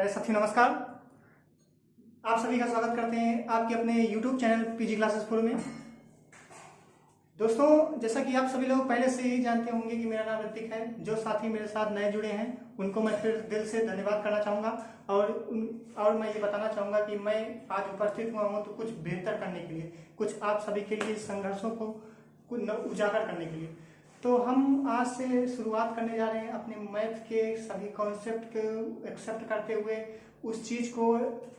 प्यारे साथी नमस्कार। आप सभी का स्वागत करते हैं आपके अपने YouTube चैनल पीजी क्लासेस 4 में। दोस्तों, जैसा कि आप सभी लोग पहले से ही जानते होंगे कि मेरा नाम ऋतिक है। जो साथी मेरे साथ नए जुड़े हैं उनको मैं फिर दिल से धन्यवाद करना चाहूँगा और मैं ये बताना चाहूँगा कि मैं आज उपस्थित हुआ हूँ तो कुछ बेहतर करने के लिए, कुछ आप सभी के लिए संघर्षों को उजागर करने के लिए। तो हम आज से शुरुआत करने जा रहे हैं अपने मैथ के सभी कॉन्सेप्ट को एक्सेप्ट करते हुए उस चीज़ को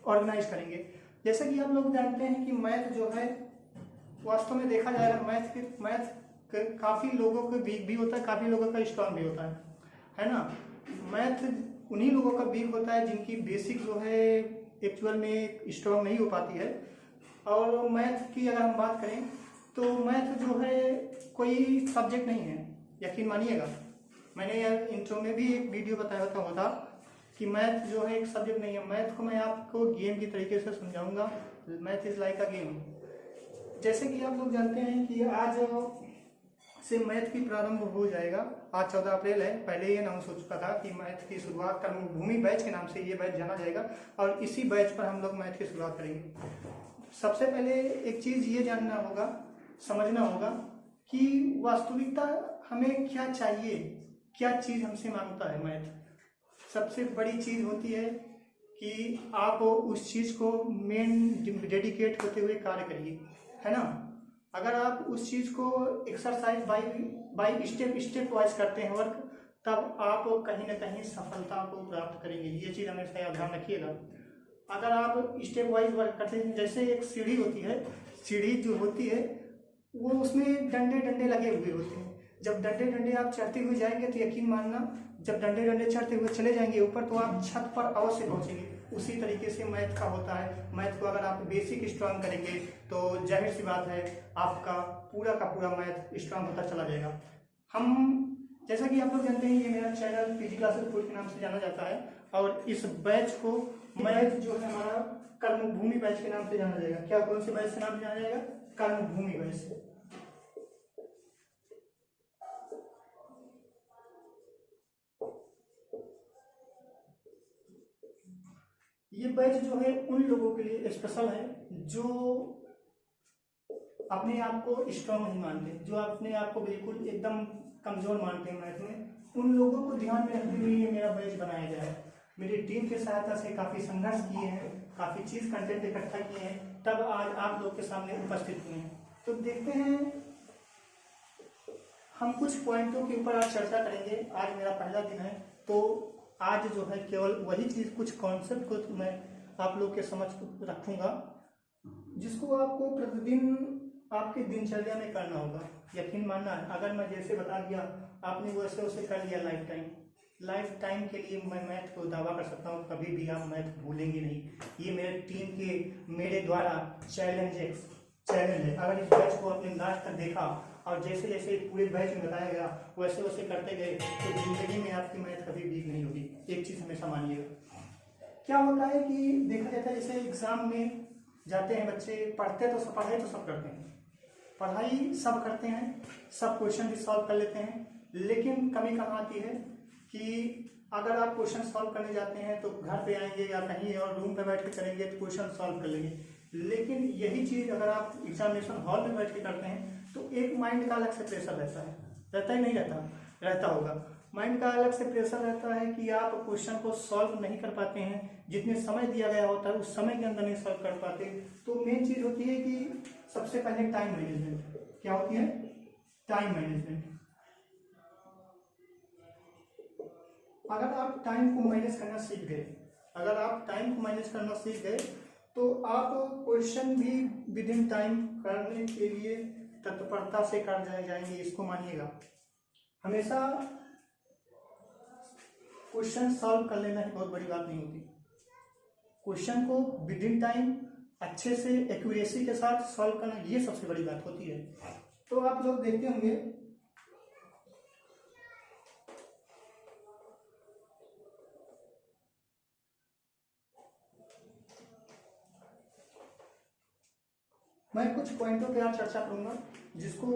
ऑर्गेनाइज करेंगे। जैसे कि आप लोग जानते हैं कि मैथ जो है वास्तव में देखा जाएगा मैथ काफ़ी लोगों को वीक भी होता है, काफ़ी लोगों का स्ट्रांग भी होता है ना। मैथ उन्हीं लोगों का वीक होता है जिनकी बेसिक जो है एक्चुअल में स्ट्रांग नहीं हो पाती है। और मैथ की अगर हम बात करें तो मैथ जो है कोई सब्जेक्ट नहीं है, यकीन मानिएगा। मैंने यार इंट्रो में भी एक वीडियो बताया था कि मैथ जो है एक सब्जेक्ट नहीं है। मैथ को मैं आपको गेम की तरीके से समझाऊंगा। Math is like a game. जैसे कि आप लोग जानते हैं कि आज से मैथ की प्रारंभ हो जाएगा। आज 14 अप्रैल है। पहले ये अनाउंस हो चुका था कि मैथ की शुरुआत कर्मभूमि बैच के नाम से ये बैच जाना जाएगा और इसी बैच पर हम लोग मैथ की शुरुआत करेंगे। सबसे पहले एक चीज़ ये जानना होगा, समझना होगा कि वास्तविकता हमें क्या चाहिए, क्या चीज़ हमसे मांगता है मैथ। सबसे बड़ी चीज़ होती है कि आप उस चीज़ को मेन डेडिकेट होते हुए कार्य करिए, है ना। अगर आप उस चीज़ को एक्सरसाइज बाई स्टेप वाइज करते हैं वर्क, तब आप कहीं ना कहीं सफलता को प्राप्त करेंगे। ये चीज़ हमेशा ध्यान रखिएगा। अगर आप स्टेप वाइज वर्क करते हैं, जैसे एक सीढ़ी होती है, सीढ़ी जो होती है वो उसमें डंडे लगे हुए होते हैं। जब डंडे आप चढ़ते हुए जाएंगे तो यकीन मानना, जब डंडे चढ़ते हुए चले जाएंगे ऊपर तो आप छत पर अवश्य पहुंचेंगे। उसी तरीके से मैथ का होता है। मैथ को अगर आप बेसिक स्ट्रांग करेंगे तो जाहिर सी बात है आपका पूरा का पूरा मैथ स्ट्रांग होता चला जाएगा। हम जैसा कि आप लोग जानते हैं, ये मेरा चैनल पीजी क्लासेस 4 के नाम से जाना जाता है और इस बैच को मैथ जो है हमारा कर्मभूमि बैच के नाम से जाना जाएगा। क्या, कौन से बैच से नाम जाना जाएगा? कर्मभूमि बैच। ये बैच जो है उन लोगों के लिए स्पेशल है जो अपने आप को स्ट्रांग नहीं मानते, जो अपने आप को बिल्कुल एकदम कमजोर मानते हैं मैथ में। उन लोगों को ध्यान में रखते हुए ये मेरा बैच बनाया गया है। मेरी टीम की सहायता से काफ़ी संघर्ष किए हैं, काफ़ी चीज़ कंटेंट इकट्ठा किए हैं, तब आज आप लोग के सामने उपस्थित हुए हैं। तो देखते हैं, हम कुछ पॉइंटों के ऊपर आज चर्चा करेंगे। आज मेरा पहला दिन है तो आज जो है केवल वही चीज़, कुछ कॉन्सेप्ट को मैं आप लोग के समझ रखूँगा जिसको आपको प्रतिदिन आपके दिनचर्या में करना होगा। यकीन मानना है, अगर मैं जैसे बता दिया आपने वैसे वैसे कर लिया लाइफ टाइम के लिए मैं मैथ को दावा कर सकता हूँ कभी भी आप मैथ भूलेंगे नहीं। ये मेरे टीम के मेरे द्वारा चैलेंज है। अगर इस बैच को आपने लास्ट तक देखा और जैसे जैसे पूरे बैच में बताया गया वैसे वैसे करते गए तो जिंदगी में आपकी मैथ कभी वीक नहीं होगी। एक चीज़ हमेशा मानिएगा। क्या होता है कि देखा जाता है जैसे एग्जाम में जाते हैं बच्चे, पढ़ाई तो सब करते हैं, पढ़ाई सब करते हैं, सब क्वेश्चन भी सॉल्व कर लेते हैं, लेकिन कमी कहाँ आती है कि अगर आप क्वेश्चन सॉल्व करने जाते हैं तो घर पे आएंगे या कहीं और रूम पे बैठ के करेंगे तो क्वेश्चन सॉल्व कर लेंगे। लेकिन यही चीज़ अगर आप एग्जामिनेशन हॉल में बैठ के करते हैं तो एक माइंड का अलग से प्रेशर रहता ही नहीं रहता होगा। माइंड का अलग से प्रेशर रहता है कि आप क्वेश्चन को सॉल्व नहीं कर पाते हैं, जितने समय दिया गया होता है उस समय के अंदर नहीं सॉल्व कर पाते। तो मेन चीज़ होती है कि सबसे पहले टाइम मैनेजमेंट। क्या होती है? Time management. अगर आप टाइम को मैनेज करना सीख गए तो आप क्वेश्चन भी विद इन टाइम करने के लिए तत्परता से कर जाएंगे। इसको मानिएगा। हमेशा क्वेश्चन सॉल्व कर लेना ही बहुत बड़ी बात नहीं होती। क्वेश्चन को विद इन टाइम अच्छे से एक्यूरेसी के साथ सॉल्व करना, ये सबसे बड़ी बात होती है। तो आप लोग देखते होंगे मैं कुछ पॉइंटों पे आज चर्चा करूंगा जिसको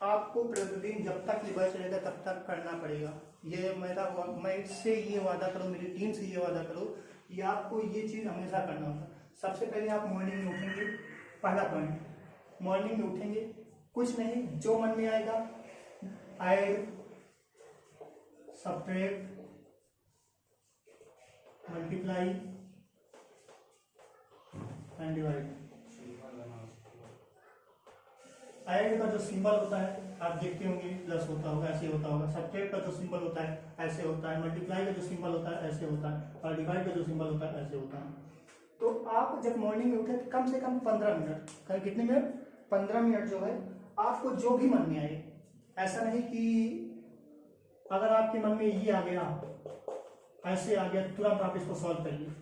आपको प्रतिदिन जब तक ये बैच रहेगा तब तक करना पड़ेगा। ये मैं इससे ये वादा करूँ, मेरी टीम से ये वादा करूँ कि आपको ये चीज़ हमेशा करना होगा। सबसे पहले आप मॉर्निंग में उठेंगे, पहला पॉइंट, मॉर्निंग में उठेंगे, कुछ नहीं, जो मन में आएगा, add, subtract, multiply and divide. Add का जो सिंबल होता है आप देखते होंगे, प्लस होता होगा, ऐसे होता होगा। सब्ट्रैक्ट का जो सिंबल होता है ऐसे होता है। मल्टीप्लाई का जो सिंबल होता है ऐसे होता है। और डिवाइड का जो सिंबल होता है ऐसे होता है। तो आप जब मॉर्निंग में उठे तो कम से कम 15 मिनट, कितने मिनट, 15 मिनट जो है आपको जो भी मन में आए, ऐसा नहीं कि अगर आपके मन में ये आ गया, ऐसे आ गया, तुरंत आप इसको सॉल्व करिए।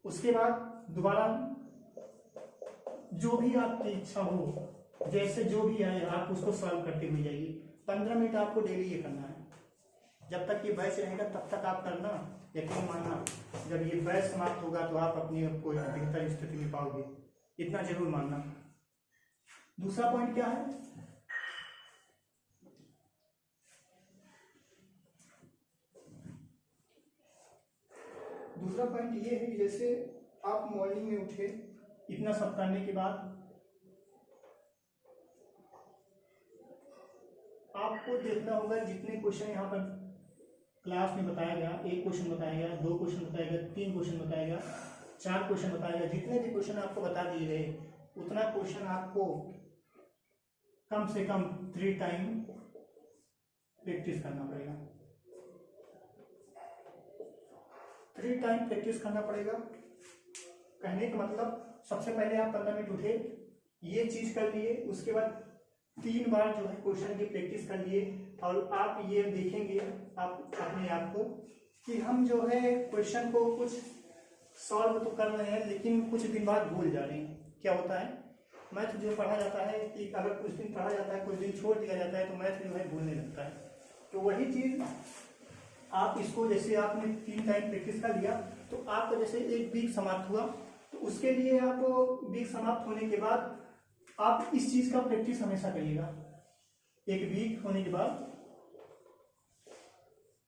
उसके बाद दोबारा जो भी आपकी इच्छा हो, जैसे जो भी आए आप उसको सॉल्व करते हुए जाइए। 15 मिनट आपको डेली ये करना है। जब तक ये बैच रहेगा तब तक आप करना, यकीन मानना जब ये बैच समाप्त होगा तो आप अपनी कोई बेहतर स्थिति में पाओगे, इतना जरूर मानना। दूसरा पॉइंट क्या है, दूसरा पॉइंट ये है कि जैसे आप मॉर्निंग में उठे, इतना सब करने के बाद आपको देखना होगा जितने क्वेश्चन यहाँ पर क्लास में बताया गया, एक क्वेश्चन बताया गया, 2 क्वेश्चन बताया गया, 3 क्वेश्चन बताया गया, 4 क्वेश्चन बताया गया, जितने भी क्वेश्चन आपको बता दिए गए उतना क्वेश्चन आपको कम से कम 3 टाइम प्रैक्टिस करना पड़ेगा। 3 टाइम प्रैक्टिस करना पड़ेगा। कहने का मतलब सबसे पहले आप 15 मिनट उठे, ये चीज कर लिए, उसके बाद 3 बार जो है क्वेश्चन की प्रैक्टिस कर लिए। और आप ये देखेंगे आप अपने आप को कि हम जो है क्वेश्चन को कुछ सॉल्व तो कर रहे हैं लेकिन कुछ दिन बाद भूल जा रहे हैं। क्या होता है, मैथ जो पढ़ा जाता है कि अगर कुछ दिन पढ़ा जाता है, कुछ दिन छोड़ दिया जाता है तो मैथ जो है भूलने लगता है। तो वही चीज आप इसको, जैसे आपने 3 टाइम प्रैक्टिस कर लिया तो आपका जैसे एक वीक समाप्त हुआ, तो उसके लिए आप वीक समाप्त होने के बाद आप इस चीज का प्रैक्टिस हमेशा करिएगा। एक वीक होने के बाद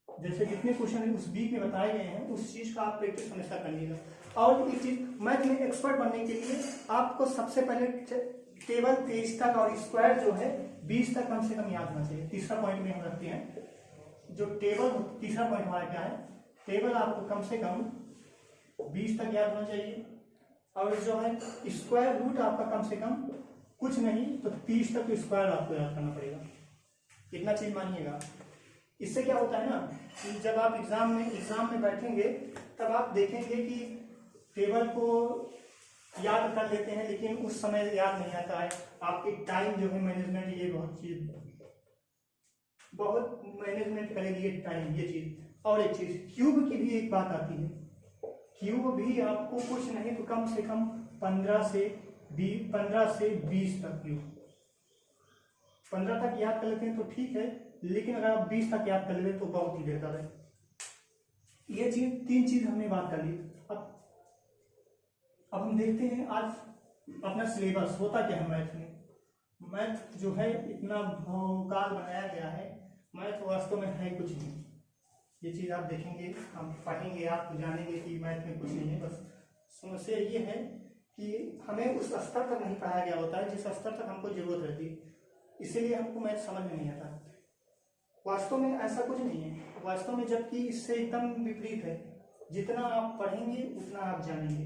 जैसे जितने क्वेश्चन उस वीक में बताए गए हैं उस चीज का आप प्रैक्टिस हमेशा करिएगा। और एक चीज, मैथ में एक्सपर्ट बनने के लिए आपको सबसे पहले टेबल 23 तक और स्क्वायर जो है 20 तक कम से कम याद होना चाहिए। तीसरा पॉइंट में हम रखते हैं जो टेबल, तीसरा पॉइंट हमारा क्या है, टेबल आपको कम से कम 20 तक याद होना चाहिए। और जो है स्क्वायर रूट आपका कम से कम कुछ नहीं तो 30 तक स्क्वायर आपको याद करना पड़ेगा। इतना चीज मानिएगा। इससे क्या होता है ना कि जब आप एग्जाम में बैठेंगे तब आप देखेंगे कि टेबल को याद कर लेते हैं लेकिन उस समय याद नहीं आता है। आपकी टाइम जो है मैनेजमेंट, ये बहुत मैनेजमेंट करेगी ये टाइम, ये चीज। और एक चीज, क्यूब की भी एक बात आती है। क्यूब भी आपको कुछ नहीं तो कम से कम 15 से 20 तक क्यूब, 15 तक याद कर लेते हैं तो ठीक है, लेकिन अगर आप 20 तक याद कर लेते तो बहुत ही बेहतर है। ये चीज, 3 चीज हमने बात कर ली। अब हम देखते हैं आज अपना सिलेबस होता क्या है मैथ में। मैथ जो है इतना भौकाल बनाया गया है, मैथ वास्तव में है कुछ नहीं। ये चीज आप देखेंगे, हम पढ़ेंगे, आप जानेंगे कि मैथ में कुछ नहीं है। बस समस्या ये है कि हमें उस स्तर तक नहीं पढ़ाया गया होता है जिस स्तर तक हमको जरूरत रहती है, इसीलिए हमको मैथ समझ में नहीं आता। वास्तव में ऐसा कुछ नहीं है, वास्तव में जबकि इससे एकदम विपरीत है। जितना आप पढ़ेंगे उतना आप जानेंगे।